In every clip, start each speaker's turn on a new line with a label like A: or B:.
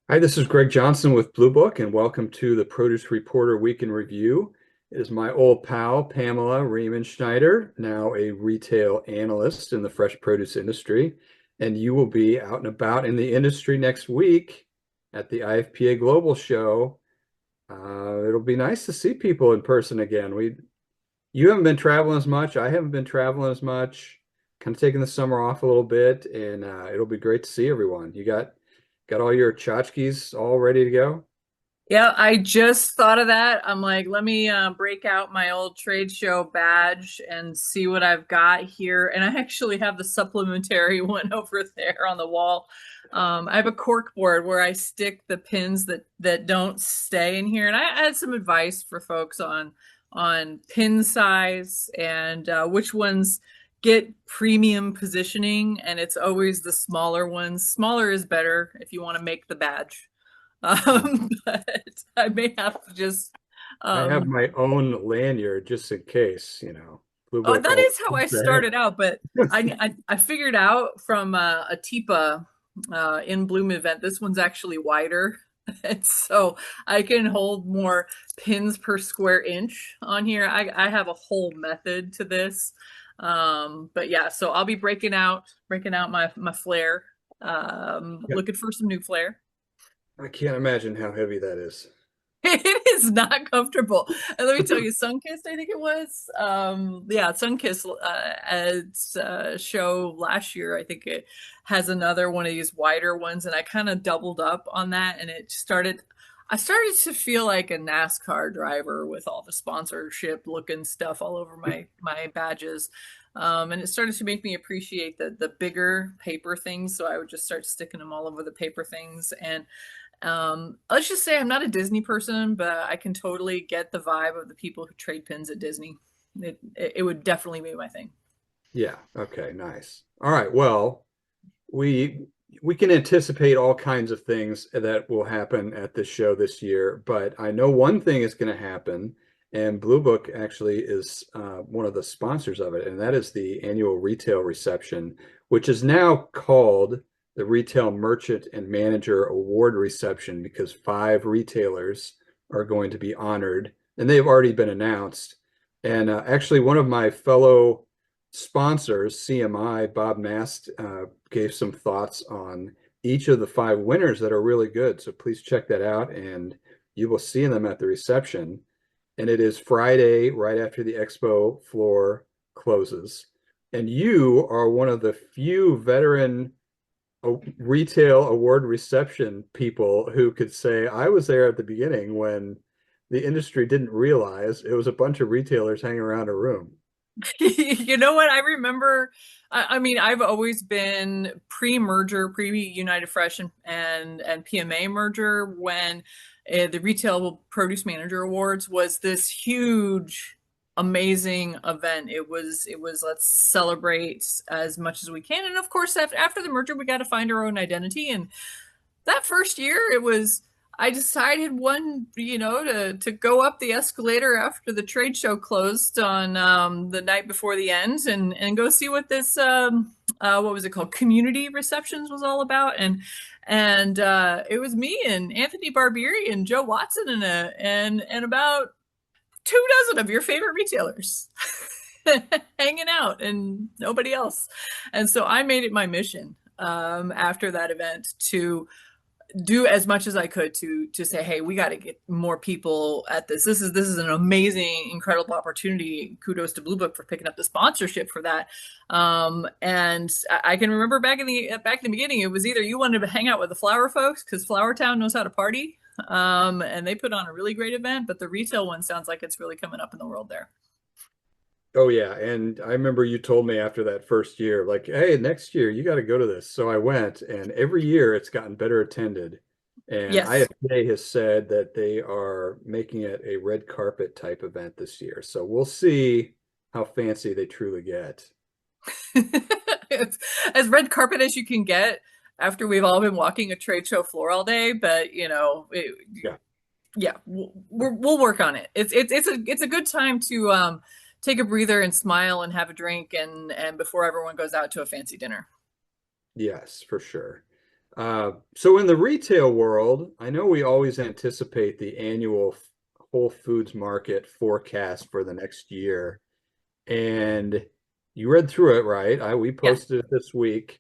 A: Hi, this is Greg Johnson with Blue Book, and welcome to the Produce Reporter Week in Review. It is my old pal, Pamela Schneider, now a retail analyst in the fresh produce industry. And you will be out and about in the industry next week at the IFPA Global Show. It'll be nice to see people in person again. You haven't been traveling as much. I haven't been traveling as much. Kind of taking the summer off a little bit, and it'll be great to see everyone. You got all your tchotchkes all ready to go?
B: Yeah, I just thought of that. I'm like, let me break out my old trade show badge and see what I've got here. And I actually have the supplementary one over there on the wall. I have a cork board where I stick the pins that don't stay in here. And I had some advice for folks on pin size and which ones get premium positioning. And it's always the smaller ones. Smaller is better if you want to make the badge. But I may have to just
A: I have
B: um
A: my own lanyard just in case, Blue
B: oh,
A: Book
B: that
A: all
B: is how I
A: there.
B: started out, but I figured out from a TIPA in Bloom event, this one's actually wider. And so I can hold more pins per square inch on here. I have a whole method to this. But yeah, so I'll be breaking out my flare.
A: Yeah,
B: Looking for some new flare.
A: I can't imagine how heavy that is.
B: It is not comfortable. And let me tell you, Sunkissed, I think it was. Yeah, Sunkissed at show last year. I think it has another one of these wider ones, and I kind of doubled up on that, and I started to feel like a NASCAR driver with all the sponsorship looking stuff all over my badges. And it started to make me appreciate the bigger paper things. So I would just start sticking them all over the paper things. And let's just say I'm not a Disney person, but I can totally get the vibe of the people who trade pins at Disney. It would definitely be my thing.
A: Yeah, okay, nice. All right, well, we we can anticipate all kinds of things that will happen at this show this year, but I know one thing is going to happen, and Blue Book actually is one of the sponsors of it, and that is the annual retail reception, which is now called the Retail Merchant and Manager Award Reception because five retailers are going to be honored, and they've already been announced. And actually, one of my fellow sponsors, CMI, Bob Mast, gave some thoughts on each of the five winners that are really good. So please check that out, and you will see them at the reception. And it is Friday, right after the expo floor closes. And you are one of the few veteran retail award reception people who could say, I was there at the beginning when the industry didn't realize it was a bunch of retailers hanging around a room.
B: You know what? I remember, I mean, I've always been pre-merger, pre-United Fresh and PMA merger when the Retail Produce Manager Awards was this huge, amazing event. It was let's celebrate as much as we can. And of course, after the merger, we got to find our own identity. And that first year, it was I decided to go up the escalator after the trade show closed on the night before the end and go see what this what was it called, community receptions was all about. And it was me and Anthony Barbieri and Joe Watson and about 2 dozen of your favorite retailers hanging out and nobody else. And so I made it my mission after that event to do as much as I could to say, hey, we got to get more people at this. This is an amazing, incredible opportunity. Kudos to Blue Book for picking up the sponsorship for that. And I can remember back in the beginning, it was either you wanted to hang out with the Flower folks because Flower Town knows how to party, and they put on a really great event. But the retail one sounds like it's really coming up in the world there.
A: Oh yeah, and I remember you told me after that first year, like, hey, next year you got to go to this. So I went, and every year it's gotten better attended. And
B: Yes.
A: IFPA has said that they are making it a red carpet type event this year. So we'll see how fancy they truly get.
B: It's as red carpet as you can get after we've all been walking a trade show floor all day. But
A: Yeah.
B: yeah, we'll work on it. It's a good time to take a breather and smile and have a drink and before everyone goes out to a fancy dinner.
A: Yes, for sure. So in the retail world, I know we always anticipate the annual Whole Foods market forecast for the next year. And you read through it, right? We
B: Yeah.
A: posted it this week.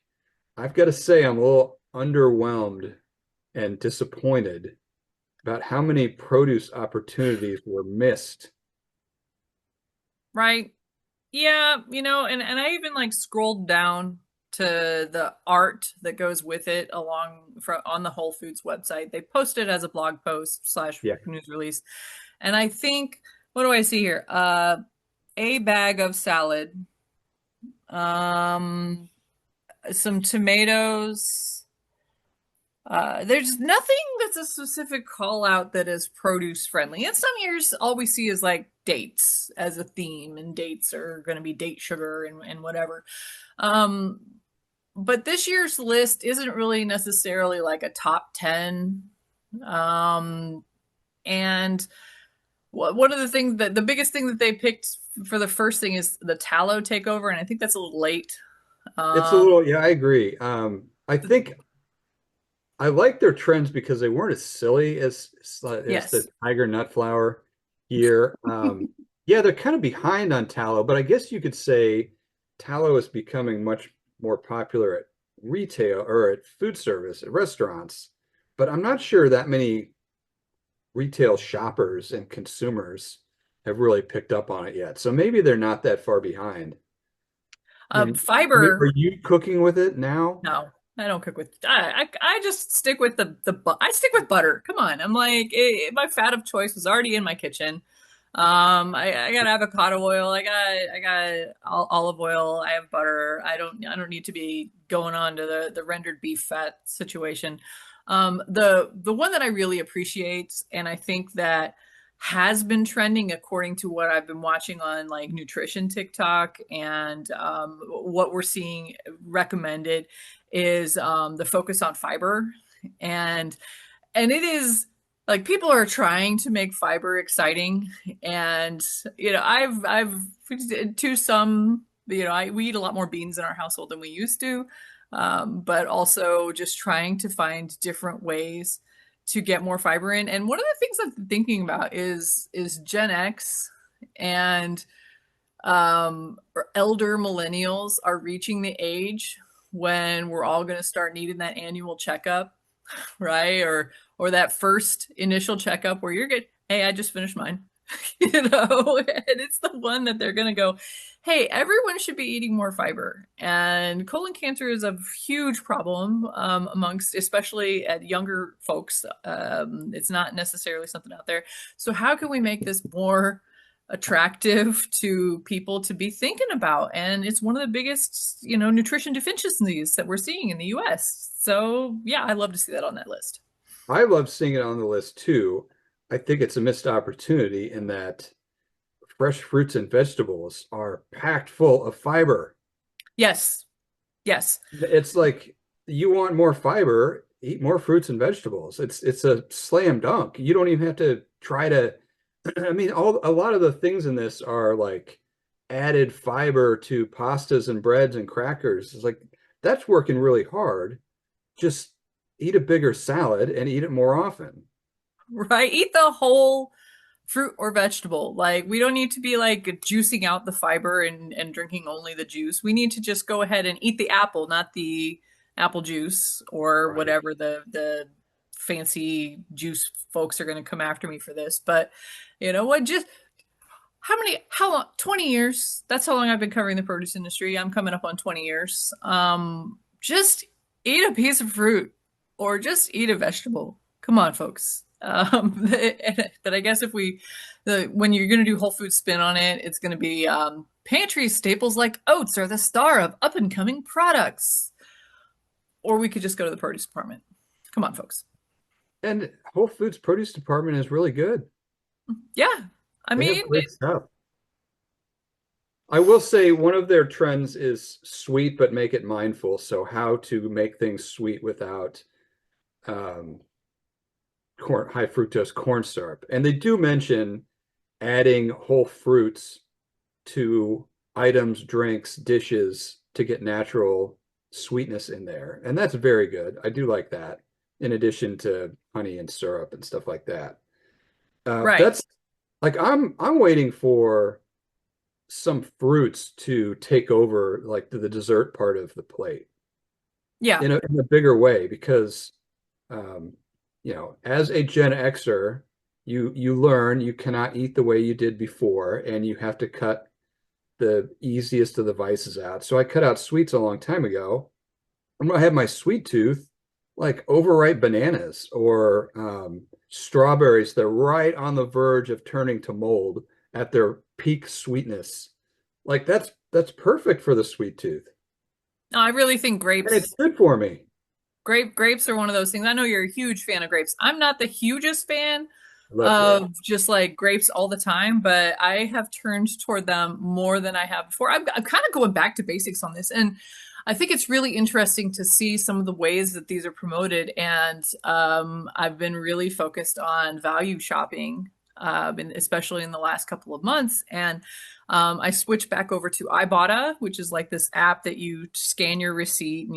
A: I've got to say, I'm a little underwhelmed and disappointed about how many produce opportunities were missed.
B: Right. Yeah, and I even like scrolled down to the art that goes with it along from on the Whole Foods website. They posted as a blog post slash
A: Yeah,
B: news release. And I think, what do I see here? A bag of salad, um, some tomatoes. There's nothing that's a specific call out that is produce friendly. And some years, all we see is like dates as a theme, and dates are going to be date sugar and whatever. Um, but this year's list isn't really necessarily like a top 10. Um, and one of the things that the biggest thing that they picked for the first thing is the tallow takeover, and I think that's a little late.
A: it's a
B: Um,
A: little, yeah, I agree. I think I like their trends because they weren't as silly as the
B: yes.
A: Tiger Nut Flour here. Yeah, they're kind of behind on tallow, but I guess you could say tallow is becoming much more popular at retail or at food service, at restaurants. But I'm not sure that many retail shoppers and consumers have really picked up on it yet. So maybe they're not that far behind. I mean, are
B: Fiber.
A: you cooking with it now?
B: No, I don't cook with. I just stick with I stick with butter. Come on, I'm like my fat of choice was already in my kitchen. I got avocado oil. I got olive oil. I have butter. I don't need to be going on to the rendered beef fat situation. The one that I really appreciate, and I think that has been trending according to what I've been watching on like nutrition TikTok and what we're seeing recommended is the focus on fiber and it is like people are trying to make fiber exciting and I've to some we eat a lot more beans in our household than we used to, but also just trying to find different ways to get more fiber in. And one of the things I'm thinking about is Gen X and elder millennials are reaching the age when we're all going to start needing that annual checkup, right? Or that first initial checkup where you're good. Hey, I just finished mine. And it's the one that they're going to go, hey, everyone should be eating more fiber. And colon cancer is a huge problem amongst, especially at younger folks. It's not necessarily something out there. So how can we make this more attractive to people to be thinking about? And it's one of the biggest, nutrition deficiencies that we're seeing in the US. So yeah, I love to see that on that list.
A: I love seeing it on the list too. I think it's a missed opportunity in that fresh fruits and vegetables are packed full of fiber.
B: Yes. Yes.
A: It's like you want more fiber, eat more fruits and vegetables. It's a slam dunk. You don't even have to try to I mean, a lot of the things in this are like added fiber to pastas and breads and crackers. It's like that's working really hard. Just eat a bigger salad and eat it more often.
B: Right. Eat the whole fruit or vegetable. Like we don't need to be like juicing out the fiber and drinking only the juice. We need to just go ahead and eat the apple, not the apple juice or
A: Right.
B: whatever the fancy juice folks are going to come after me for this. But you know what? Just how long? 20 years. That's how long I've been covering the produce industry. I'm coming up on 20 years. Just eat a piece of fruit or just eat a vegetable. Come on, folks. But I guess if when you're going to do whole food spin on it, it's going to be pantry staples like oats are the star of up and coming products. Or we could just go to the produce department. Come on, folks.
A: And Whole Foods produce department is really good.
B: Yeah. I
A: They have
B: mean,
A: great stuff. I will say one of their trends is sweet, but make it mindful. So how to make things sweet without um, high fructose corn syrup. And they do mention adding whole fruits to items, drinks, dishes to get natural sweetness in there, and that's very good. I do like that, in addition to honey and syrup and stuff like that.
B: Right.
A: That's like I'm waiting for some fruits to take over like the dessert part of the plate
B: Yeah.
A: in a bigger way because um, as a Gen Xer, you learn you cannot eat the way you did before, and you have to cut the easiest of the vices out. So I cut out sweets a long time ago. I'm gonna have my sweet tooth like overripe bananas or strawberries. They're right on the verge of turning to mold at their peak sweetness. Like that's perfect for the sweet tooth.
B: No, I really think
A: And it's
B: grapes
A: good for me.
B: grapes are one of those things. I know you're a huge fan of grapes. I'm not the hugest fan
A: I love grapes.
B: of just like grapes all the time, but I have turned toward them more than I have before. I'm kind of going back to basics on this, and I think it's really interesting to see some of the ways that these are promoted. And I've been really focused on value shopping, especially in the last couple of months. And I switched back over to Ibotta, which is like this app that you scan your receipt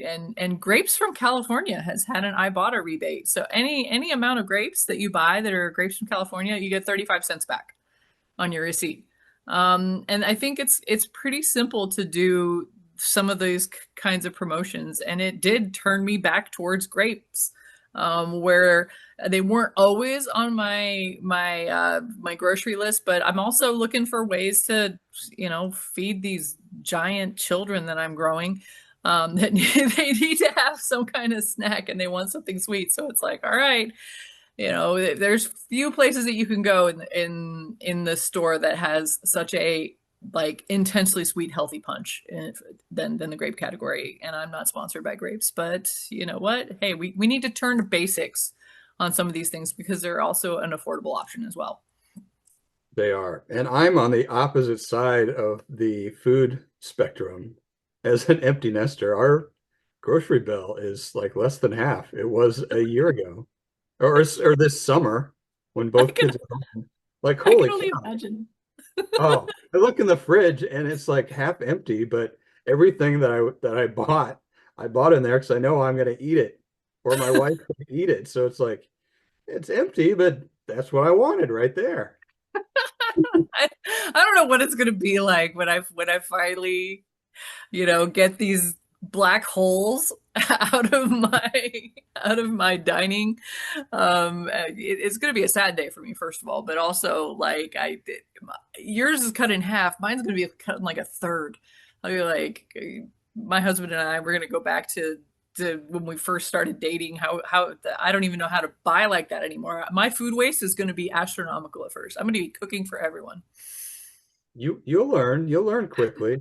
B: and and Grapes from California has had an Ibotta rebate. So any amount of grapes that you buy that are grapes from California, you get 35 cents back on your receipt. And I think it's pretty simple to do some of these kinds of promotions, and it did turn me back towards grapes, where they weren't always on my grocery list, but I'm also looking for ways to, feed these giant children that I'm growing. That they need to have some kind of snack and they want something sweet. So it's like, all right, there's few places that you can go in the store that has such a like intensely sweet healthy punch than the grape category. And I'm not sponsored by grapes, but you know what, hey, we need to turn to basics on some of these things because they're also an affordable option as well.
A: They are. And I'm on the opposite side of the food spectrum. As an empty nester, our grocery bill is like less than half. It was a year ago or this summer when
B: i
A: both
B: can
A: kids are home. Like,
B: I can
A: holy
B: only
A: cow.
B: imagine.
A: Oh, I look in the fridge and it's like half empty, but everything I bought in there because I know I'm going to eat it or my wife will eat it. So it's like it's empty, but that's what I wanted right there.
B: I don't know what it's gonna be like when I finally, get these black holes out of my dining. It's going to be a sad day for me, first of all, but also like yours is cut in half. Mine's going to be cut in like a third. I'll be like, my husband and I, we're going to go back to when we first started dating. How I don't even know how to buy like that anymore. My food waste is going to be astronomical at first. I'm going to be cooking for everyone.
A: You'll learn quickly.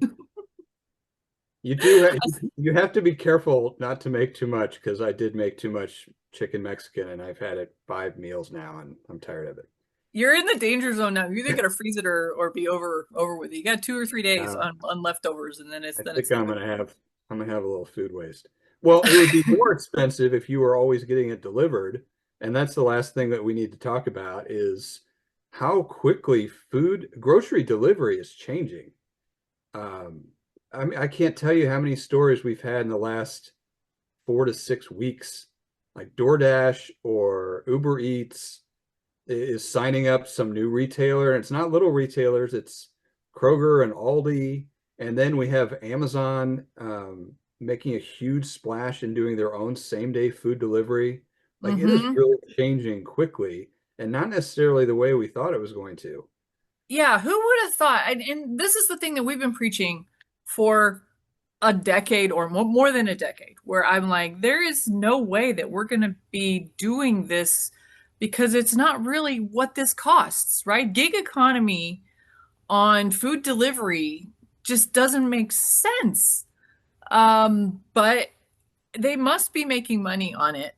A: You do ha you have to be careful not to make too much because I did make too much chicken Mexican and I've had it 5 meals now and I'm tired of it.
B: You're in the danger zone now. You either gotta freeze it or be over with it. You got 2 or 3 days
A: Uh,
B: on leftovers, and
A: I
B: then
A: think
B: it's done.
A: I'm gonna have a little food waste. Well, it would be more expensive if you were always getting it delivered, and that's the last thing that we need to talk about is how quickly food grocery delivery is changing. Um, I mean, I can't tell you how many stories we've had in the last 4 to 6 weeks, like DoorDash or Uber Eats is signing up some new retailer. And it's not little retailers, it's Kroger and Aldi. And then we have Amazon making a huge splash and doing their own same day food delivery. Like it is
B: Mm-hmm.
A: really changing quickly and not necessarily the way we thought it was going to.
B: Yeah, who would have thought? And this is the thing that we've been preaching for a decade or more than a decade, where I'm like, there is no way that we're going to be doing this because it's not really what this costs, right? Gig economy on food delivery just doesn't make sense. But they must be making money on it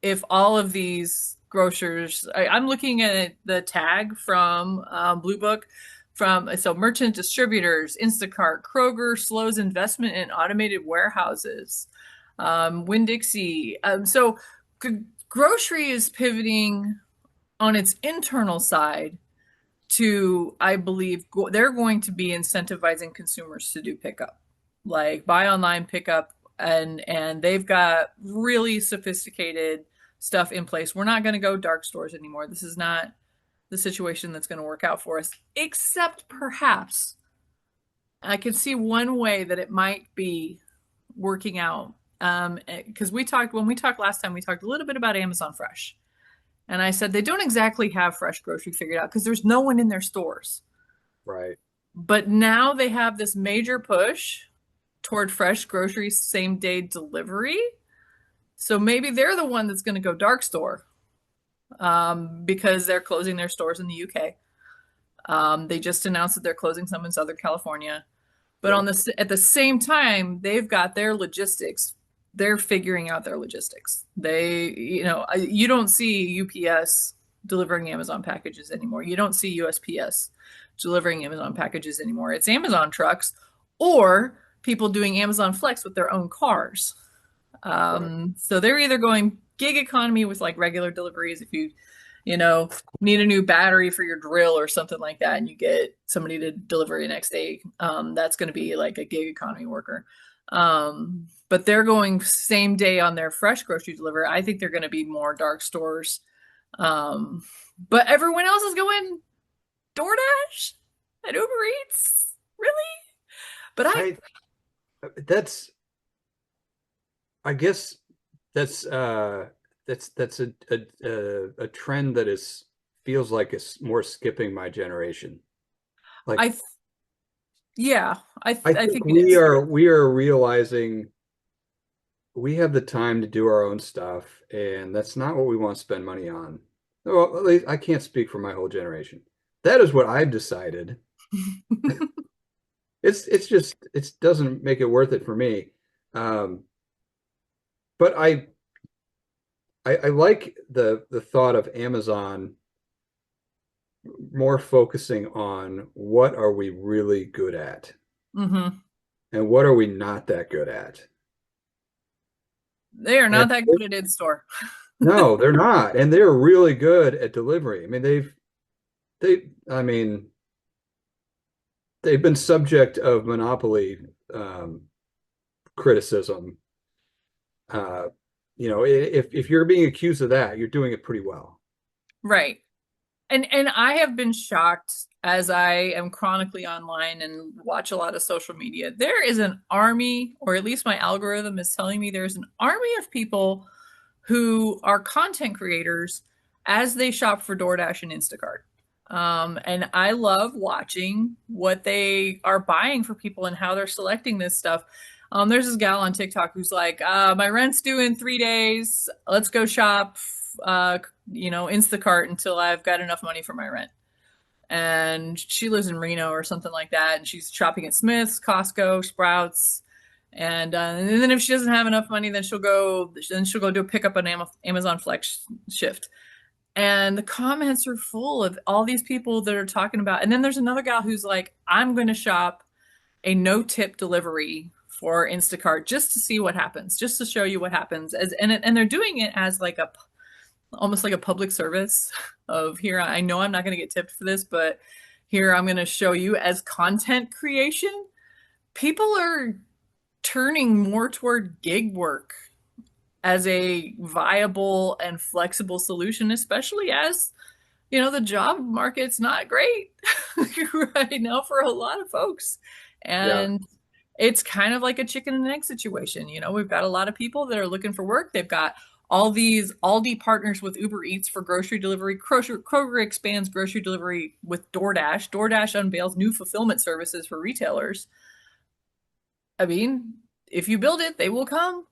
B: if all of these grocers, I'm looking at the tag from Blue Book from so merchant distributors, Instacart, Kroger slows investment in automated warehouses, Winn-Dixie. So grocery is pivoting on its internal side to, I believe, they're going to be incentivizing consumers to do pickup, like buy online, pickup. and they've got really sophisticated stuff in place. We're not going to go dark stores anymore. This is not the situation that's going to work out for us, except perhaps I can see one way that it might be working out. Because when we talked last time, we talked a little bit about Amazon Fresh. And I said they don't exactly have fresh grocery figured out because there's no one in their stores.
A: Right.
B: But now they have this major push toward fresh grocery same day delivery. So maybe they're the one that's going to go dark store because they're closing their stores in the UK. They just announced that they're closing some in Southern California. But
A: Yep.
B: at the same time, they've got their logistics. They're figuring out their logistics. You don't see UPS delivering Amazon packages anymore. You don't see USPS delivering Amazon packages anymore. It's Amazon trucks or people doing Amazon Flex with their own cars.
A: Right.
B: So they're either going gig economy with like regular deliveries if you know, need a new battery for your drill or something like that, and you get somebody to deliver you next day. That's going to be like a gig economy worker. But they're going same day on their fresh grocery delivery. I think they're going to be more dark stores. But everyone else is going DoorDash and Uber Eats. Really? But
A: I that's I guess that's a trend that is feels like it's more skipping my generation. Like
B: I, yeah,
A: I
B: I
A: think
B: think it is.
A: we are realizing we have the time to do our own stuff, and that's not what we want to spend money on. Well, at least I can't speak for my whole generation. That is what I've decided. It's just it doesn't make it worth it for me. Um, but I like the thought of Amazon more focusing on what are we really good at
B: Hmm.
A: and what are we not that good at.
B: They are
A: And
B: not that good at in-store.
A: no, they're not. And they're really good at delivery. I mean, they I mean, they've been subject of monopoly um, criticism. Uh, if you're being accused of that, you're doing it pretty well.
B: Right. And I have been shocked as I am chronically online and watch a lot of social media. There is an army, or at least my algorithm is telling me there's an army of people who are content creators as they shop for DoorDash and Instacart. And I love watching what they are buying for people and how they're selecting this stuff. There's this gal on TikTok who's like, my rent's due in 3 days. Let's go shop, Instacart until I've got enough money for my rent. And she lives in Reno or something like that. And she's shopping at Smith's, Costco, Sprouts. And then if she doesn't have enough money, then she'll go do a pickup on Amazon Flex shift. And the comments are full of all these people that are talking about. And then there's another gal who's like, I'm going to shop a no tip delivery for Instacart just to see what happens, just to show you what happens. And they're doing it as like almost like a public service of here. I know I'm not going to get tipped for this, but here I'm going to show you as content creation. People are turning more toward gig work as a viable and flexible solution, especially as the job market's not great right now for a lot of folks.
A: Yeah.
B: And it's kind of like a chicken and egg situation. We've got a lot of people that are looking for work. They've got all these Aldi partners with Uber Eats for grocery delivery. Kroger expands grocery delivery with DoorDash. DoorDash unveils new fulfillment services for retailers. I mean, if you build it, they will come.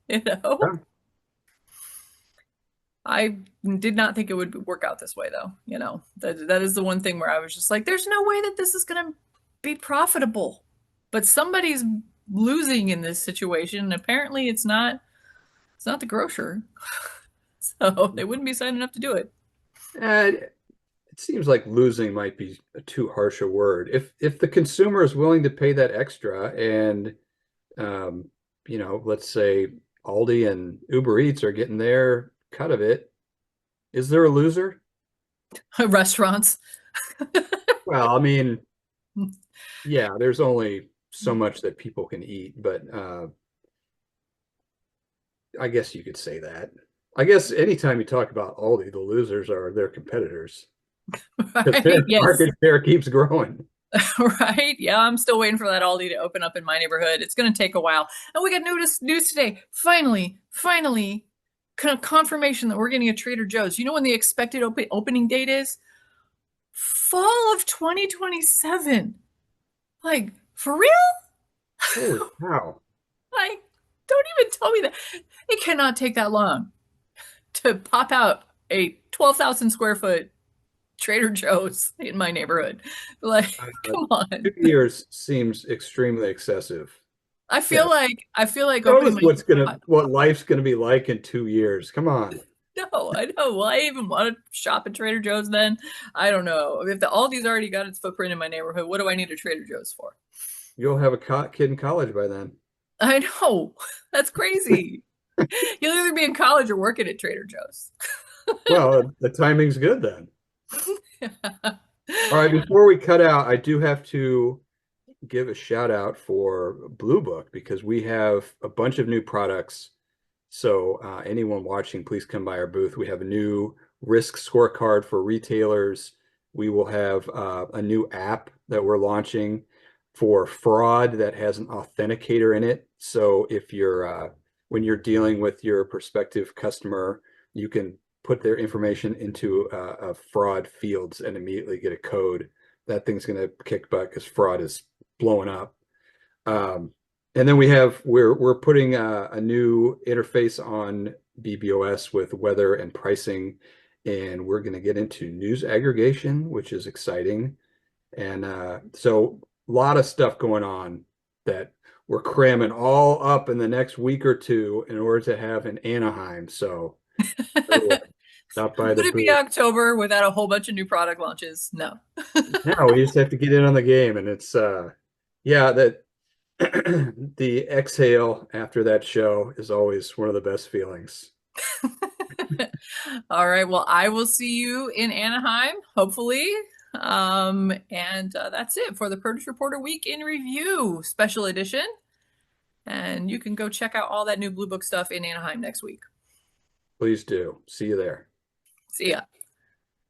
B: you know?
A: Yeah.
B: I did not think it would work out this way, though. That is the one thing where I was just like, there's no way that this is going to be profitable. But somebody's losing in this situation. And apparently it's not the grocer. So they wouldn't be signing up to do it.
A: And it seems like losing might be too harsh a word. If the consumer is willing to pay that extra and um, let's say Aldi and Uber Eats are getting their cut of it, is there a loser?
B: Restaurants.
A: Well, I mean, yeah, there's only so much that people can eat, but I guess you could say that. I guess anytime you talk about Aldi, the losers are their competitors because their
B: Right? Yes.
A: market share keeps growing.
B: Right? Yeah, I'm still waiting for that Aldi to open up in my neighborhood. It's going to take a while. And we got news today. Finally, confirmation that we're getting a Trader Joe's. You know when the expected opening date is? Fall of 2027. Like, for real?
A: Holy cow.
B: Like, don't even tell me that. It cannot take that long to pop out a 12,000 square foot Trader Joe's in my neighborhood. Like,
A: Uh,
B: come
A: two
B: on.
A: years seems extremely excessive.
B: I
A: Yeah.
B: feel like I feel like
A: Tell
B: opening
A: us
B: my
A: what life's gonna be like in 2 years. Come on.
B: no, I know. Will I even want to shop at Trader Joe's then? I don't know. If the Aldi's already got its footprint in my neighborhood, what do I need a Trader Joe's for?
A: You'll have a kid in college by then.
B: I know. That's crazy. You'll either be in college or working at Trader Joe's.
A: Well, the timing's good then. All right, before we cut out, I do have to give a shout out for Blue Book because we have a bunch of new products. So anyone watching, please come by our booth. We have a new risk scorecard for retailers. We will have a new app that we're launching for fraud that has an authenticator in it. So if you're when you're dealing with your prospective customer, you can put their information into a fraud fields and immediately get a code. That thing's going to kick butt because fraud is blowing up. And then we're putting a new interface on BBOS with weather and pricing, and we're going to get into news aggregation, which is exciting. And so a lot of stuff going on that we're cramming all up in the next week or two in order to have in Anaheim. So everyone, stop by the
B: Would it be
A: booth.
B: October without a whole bunch of new product launches? No.
A: Now we just have to get in on the game, and it's yeah, that the exhale after that show is always one of the best feelings.
B: All right. Well, I will see you in Anaheim, hopefully. And that's it for the Produce Reporter Week in Review special edition. And you can go check out all that new Blue Book stuff in Anaheim next week.
A: Please do. See you there.
B: See ya.